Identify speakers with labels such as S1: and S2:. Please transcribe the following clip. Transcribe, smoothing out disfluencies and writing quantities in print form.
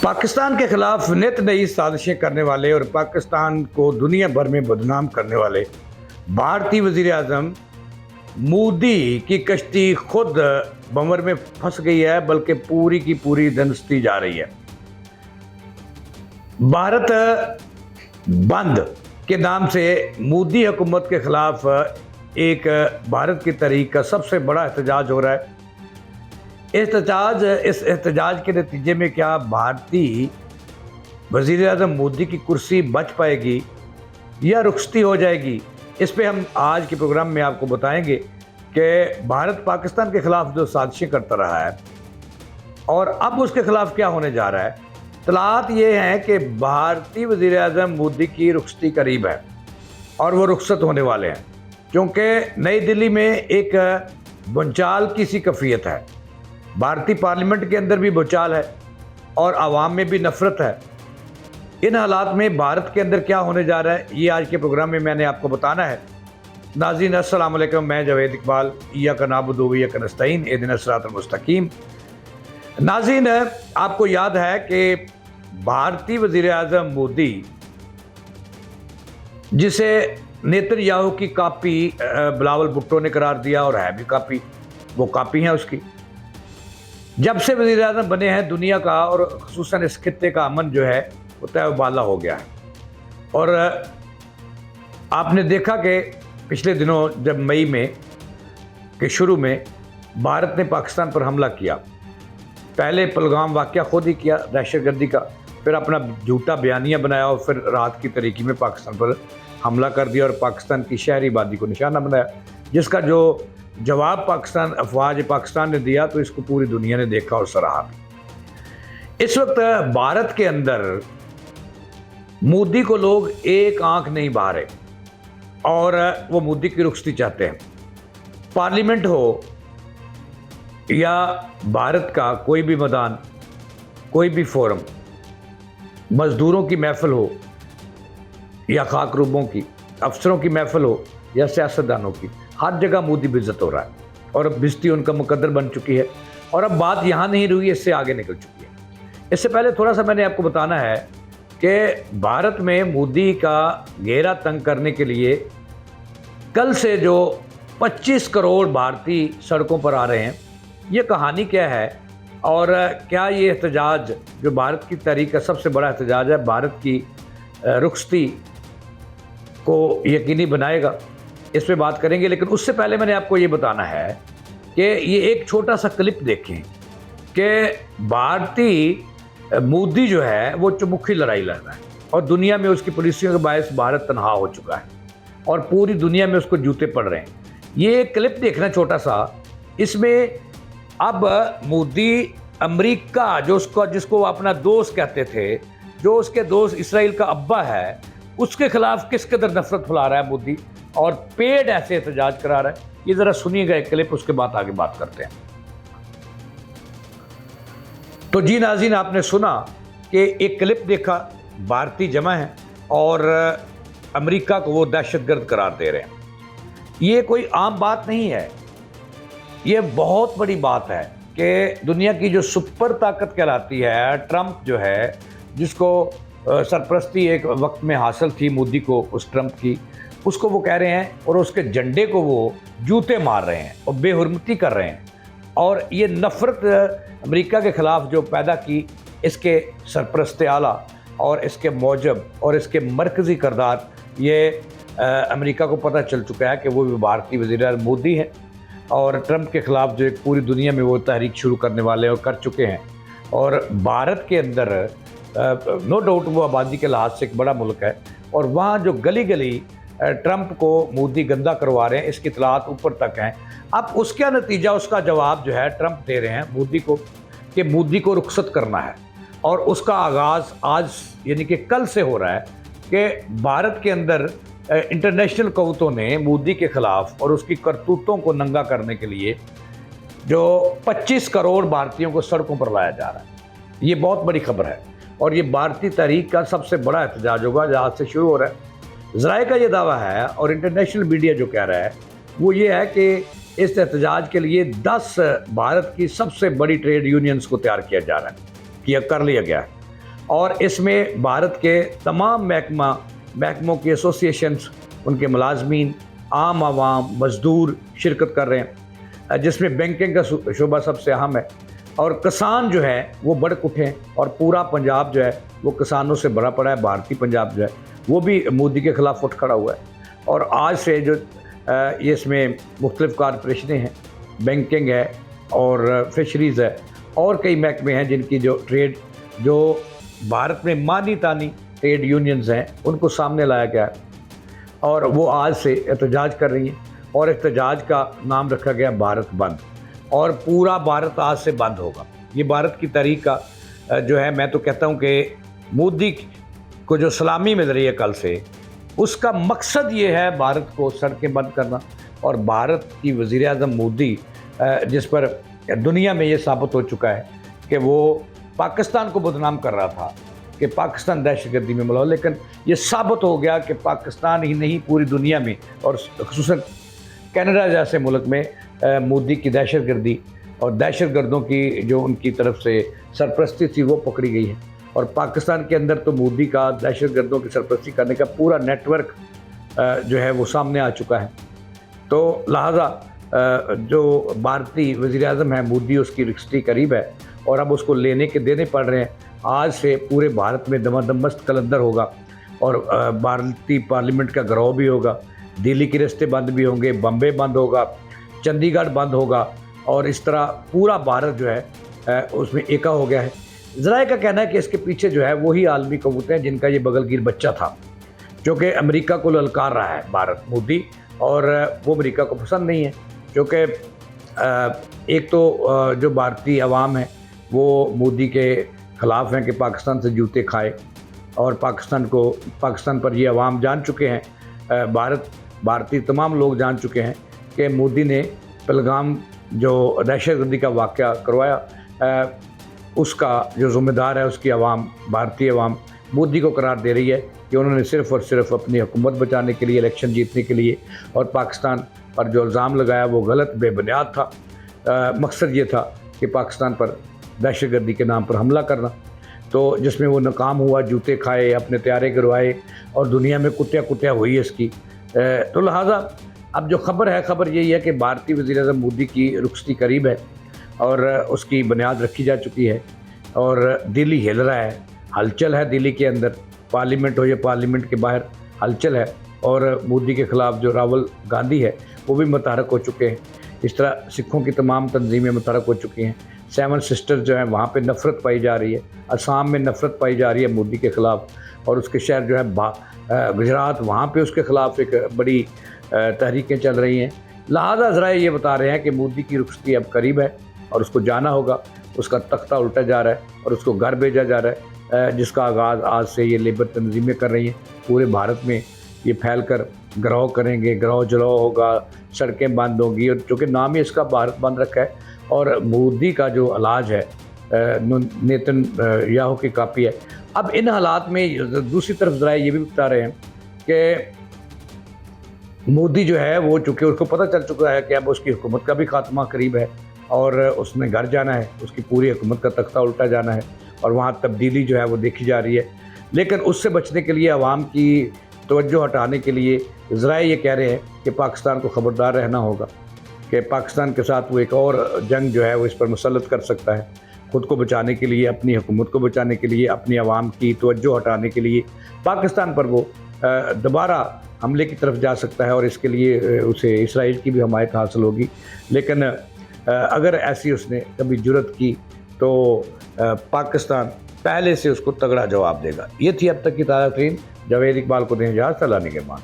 S1: पाकिस्तान के खिलाफ नित नई साजिशें करने वाले और पाकिस्तान को दुनिया भर में बदनाम करने वाले भारतीय वजीर आज़म मोदी की कश्ती खुद बंवर में फंस गई है, बल्कि पूरी की पूरी धंसती जा रही है। भारत बंद के नाम से मोदी हुकूमत के खिलाफ एक भारत की तहरीक का सबसे बड़ा एहतजाज हो रहा है। इस एहतजाज के नतीजे में क्या भारतीय वज़ीर आज़म मोदी की कुर्सी बच पाएगी या रुखसती हो जाएगी, इस पे हम आज के प्रोग्राम में आपको बताएंगे कि भारत पाकिस्तान के खिलाफ जो साजिशें करता रहा है और अब उसके खिलाफ क्या होने जा रहा है। तलात ये हैं कि भारतीय वज़ीर आज़म मोदी की रुखसती करीब है और वो रुखसत होने वाले हैं, क्योंकि नई दिल्ली में एक भूचाल की सी कैफियत है। भारतीय पार्लियामेंट के अंदर भी भूचाल है और आवाम में भी नफरत है। इन हालात में भारत के अंदर क्या होने जा रहा है, ये आज के प्रोग्राम में मैंने आपको बताना है। नाज़रीन अस्सलाम वालेकुम, मैं जावेद इकबाल, इय्याका नअबुदु व इय्याका नस्तईन, इहदिना सिरातल मुस्तकीम। नाज़रीन, आपको याद है कि भारतीय वज़ीर आज़म मोदी, जिसे नेतन्याहू की कापी बिलावल भुट्टो ने करार दिया और है भी कापी, वो कापी है उसकी। जब से वज़ीर आज़म बने हैं, दुनिया का और ख़ुसूसन इस खित्ते का अमन जो है वो तहबाला हो गया है। और आपने देखा कि पिछले दिनों जब मई में के शुरू में भारत ने पाकिस्तान पर हमला किया, पहले पहलगाम वाक़या खुद ही किया दहशतगर्दी का, फिर अपना झूठा बयानिया बनाया और फिर रात की तरीक़ी में पाकिस्तान पर हमला कर दिया और पाकिस्तान की शहरी आबादी को निशाना बनाया, जिसका जो जवाब अफवाज पाकिस्तान ने दिया तो इसको पूरी दुनिया ने देखा और सराहा भी। इस वक्त भारत के अंदर मोदी को लोग एक आंख नहीं बहा रहे और वो मोदी की रुखसती चाहते हैं। पार्लियामेंट हो या भारत का कोई भी मैदान, कोई भी फोरम, मजदूरों की महफिल हो या खाकरूबों की, अफसरों की महफिल हो या सियासतदानों की, हर जगह मोदी बेइज्जत हो रहा है और अब बेइज्जती उनका मुकद्दर बन चुकी है। और अब बात यहाँ नहीं रुकी, इससे आगे निकल चुकी है। इससे पहले थोड़ा सा मैंने आपको बताना है कि भारत में मोदी का घेरा तंग करने के लिए कल से जो 25 करोड़ भारतीय सड़कों पर आ रहे हैं, ये कहानी क्या है और क्या ये एहतजाज जो भारत की तहरीक का सबसे बड़ा एहतजाज है, भारत की रुखसती को यकीनी बनाएगा, इस पे बात करेंगे। लेकिन उससे पहले मैंने आपको ये बताना है कि ये एक छोटा सा क्लिप देखें कि भारतीय मोदी जो है वो चुमुखी लड़ाई लड़ रहा है और दुनिया में उसकी पॉलिसियों के बायस भारत तनहा हो चुका है और पूरी दुनिया में उसको जूते पड़ रहे हैं। ये एक क्लिप देखना छोटा सा, इसमें अब मोदी अमेरिका जिसको अपना दोस्त कहते थे, जो उसके दोस्त इसराइल का अब्बा है, उसके खिलाफ किस कदर नफरत फैला रहा है मोदी और पेड़ ऐसे एहतजाज करा रहा है। ये ज़रा सुनिएगा एक क्लिप, उसके बाद आगे बात करते हैं। तो जी नाज़रीन, आपने सुना कि एक क्लिप देखा, भारतीय जमा है और अमेरिका को वो दहशतगर्द करार दे रहे हैं। ये कोई आम बात नहीं है, ये बहुत बड़ी बात है कि दुनिया की जो सुपर ताकत कहलाती है, ट्रंप जो है, जिसको सरपरस्ती एक वक्त में हासिल थी मोदी को, उस ट्रंप की, उसको वो कह रहे हैं और उसके झंडे को वो जूते मार रहे हैं और बेहुरमती कर रहे हैं। और ये नफ़रत अमेरिका के ख़िलाफ़ जो पैदा की, इसके सरपरस्त आला और इसके मौजब और इसके मरकज़ी किरदार, ये अमेरिका को पता चल चुका है कि वो भी भारतीय वज़ीर मोदी हैं और ट्रंप के ख़िलाफ़ जो एक पूरी दुनिया में वो तहरीक शुरू करने वाले और कर चुके हैं। और भारत के अंदर नो डाउट वो आबादी के लिहाज से एक बड़ा मुल्क है और वहाँ जो गली गली ट्रंप को मोदी गंदा करवा रहे हैं, इसकी इतलात ऊपर तक हैं। अब उसका नतीजा, उसका जवाब जो है ट्रंप दे रहे हैं मोदी को कि मोदी को रुखसत करना है। और उसका आगाज़ आज यानी कि कल से हो रहा है कि भारत के अंदर इंटरनेशनल क़ुव्वतों ने मोदी के ख़िलाफ़ और उसकी करतूतों को नंगा करने के लिए जो 25 करोड़ भारतीयों को सड़कों पर लाया जा रहा है। ये बहुत बड़ी खबर है और ये भारतीय तहरीक का सबसे बड़ा एहतजाज होगा जो आज से शुरू हो रहा है। ज़राए का ये दावा है और इंटरनेशनल मीडिया जो कह रहा है वो ये है कि इस एहतजाज के लिए 10 भारत की सबसे बड़ी ट्रेड यूनियंस को तैयार किया जा रहा है, किया कर लिया गया है। और इसमें भारत के तमाम महकमों के एसोसिएशंस, उनके मुलाजमीन, आम आवाम, मज़दूर शिरकत कर रहे हैं, जिसमें बैंकिंग का शोबा सबसे अहम है। और किसान जो है वो बढ़ उठे और पूरा पंजाब जो है वो किसानों से भरा पड़ा है। भारतीय पंजाब जो है वो भी मोदी के ख़िलाफ़ उठ खड़ा हुआ है। और आज से जो ये इसमें मुख्तलिफ़ कॉरपोरेशनें हैं, बैंकिंग है और फिशरीज़ है और कई महकमे हैं जिनकी जो भारत में मानी तानी ट्रेड यूनियंस हैं उनको सामने लाया गया है और वो आज से एहतजाज कर रही हैं। और एहतजाज का नाम रखा गया भारत बंद, और पूरा भारत आज से बंद होगा। ये भारत की तहरीक का जो है, मैं तो कहता हूँ कि मोदी को जो सलामी मिल रही है कल से, उसका मकसद ये है भारत को सड़कें बंद करना। और भारत की वज़ीर आज़म मोदी, जिस पर दुनिया में ये साबित हो चुका है कि वो पाकिस्तान को बदनाम कर रहा था कि पाकिस्तान दहशतगर्दी में मुलव्वस, लेकिन ये साबित हो गया कि पाकिस्तान ही नहीं पूरी दुनिया में और ख़ुसूसन कनाडा जैसे मुल्क में मोदी की दहशतगर्दी और दहशतगर्दों की जो उनकी तरफ से सरपरस्ती थी वो पकड़ी गई है। और पाकिस्तान के अंदर तो मोदी का दहशतगर्दों की सरपरस्ती करने का पूरा नेटवर्क जो है वो सामने आ चुका है। तो लिहाजा जो भारतीय वज़ीर आज़म है मोदी, उसकी रिश्ती करीब है और अब उसको लेने के देने पड़ रहे हैं। आज से पूरे भारत में दमादमस्त कलंदर होगा और भारतीय पार्लियामेंट का घेराव भी होगा, दिल्ली के रास्ते बंद भी होंगे, बम्बे बंद होगा, चंडीगढ़ बंद होगा और इस तरह पूरा भारत जो है उसमें एका हो गया है। ज़राए का कहना है कि इसके पीछे जो है वही आलमी क़ुव्वतें हैं जिनका ये बगलगीर बच्चा था, जो कि अमेरिका को ललकार रहा है भारत मोदी, और वो अमेरिका को पसंद नहीं है। क्योंकि एक तो जो भारतीय अवाम है वो मोदी के ख़िलाफ़ हैं कि पाकिस्तान से जूते खाए, और पाकिस्तान पर ये अवाम जान चुके हैं, भारतीय तमाम लोग जान चुके हैं कि मोदी ने पहलगाम जो दहशतगर्दी का वाक़या करवाया, उसका जो ज़िम्मेदार है उसकी अवाम, भारतीय अवाम मोदी को करार दे रही है कि उन्होंने सिर्फ़ और सिर्फ अपनी हुकूमत बचाने के लिए, इलेक्शन जीतने के लिए, और पाकिस्तान पर जो इल्ज़ाम लगाया वो गलत, बेबुनियाद था। मकसद ये था कि पाकिस्तान पर दहशतगर्दी के नाम पर हमला करना, तो जिसमें वो नाकाम हुआ, जूते खाए, अपने तैयारे गिरवाए और दुनिया में कुत्या हुई इसकी। तो लिहाजा अब जो खबर यही है कि भारतीय वज़ीर आज़म मोदी की रुखसती करीब है और उसकी बुनियाद रखी जा चुकी है और दिल्ली हिल रहा है, हलचल है दिल्ली के अंदर, पार्लियामेंट हो या पार्लियामेंट के बाहर हलचल है। और मोदी के ख़िलाफ़ जो राहुल गांधी है वो भी मुतहरक हो चुके हैं। इस तरह सिखों की तमाम तंजीमें मुतहरक हो चुकी हैं। 7 सिस्टर्स जो हैं वहाँ पे नफ़रत पाई जा रही है, असम में नफ़रत पाई जा रही है मोदी के ख़िलाफ़, और उसके शहर जो है गुजरात, वहाँ पे उसके ख़िलाफ़ एक बड़ी तहरीकें चल रही हैं। लिहाजा ज़रा ये बता रहे हैं कि मोदी की रुखसती अब करीब है और उसको जाना होगा। उसका तख्ता उल्टा जा रहा है और उसको घर भेजा जा रहा है, जिसका आगाज़ आज से ये लेबर तंजीमें कर रही हैं। पूरे भारत में ये फैल कर घेराव करेंगे, घेराव जलाव होगा, सड़कें बंद होंगी, और चूँकि नाम ही इसका भारत बंद रखा है। और मोदी का जो इलाज है नेतन्याहू की कापी है। अब इन हालात में दूसरी तरफ ज़रा ये भी बता रहे हैं कि मोदी जो है वो, चूँकि उसको पता चल चुका है कि अब उसकी हुकूमत का भी खात्मा करीब है और उसने घर जाना है, उसकी पूरी हुकूमत का तख्ता उल्टा जाना है और वहाँ तब्दीली जो है वो देखी जा रही है। लेकिन उससे बचने के लिए, आवाम की तवज्जो हटाने के लिए ज़रा ये कह रहे हैं कि पाकिस्तान को ख़बरदार रहना होगा कि पाकिस्तान के साथ वो एक और जंग जो है वो इस पर मुसल्लत कर सकता है, ख़ुद को बचाने के लिए, अपनी हुकूमत को बचाने के लिए, अपनी आवाम की तवज्जो हटाने के लिए पाकिस्तान पर वो दोबारा हमले की तरफ जा सकता है और इसके लिए उसे इसराइल की भी हमायत हासिल होगी। लेकिन अगर ऐसी उसने कभी जुर्रत की तो पाकिस्तान पहले से उसको तगड़ा जवाब देगा। ये थी अब तक की ताज़ा तरीन। जावेद इकबाल को दें इजाज़त, अल्लाह निगहबान।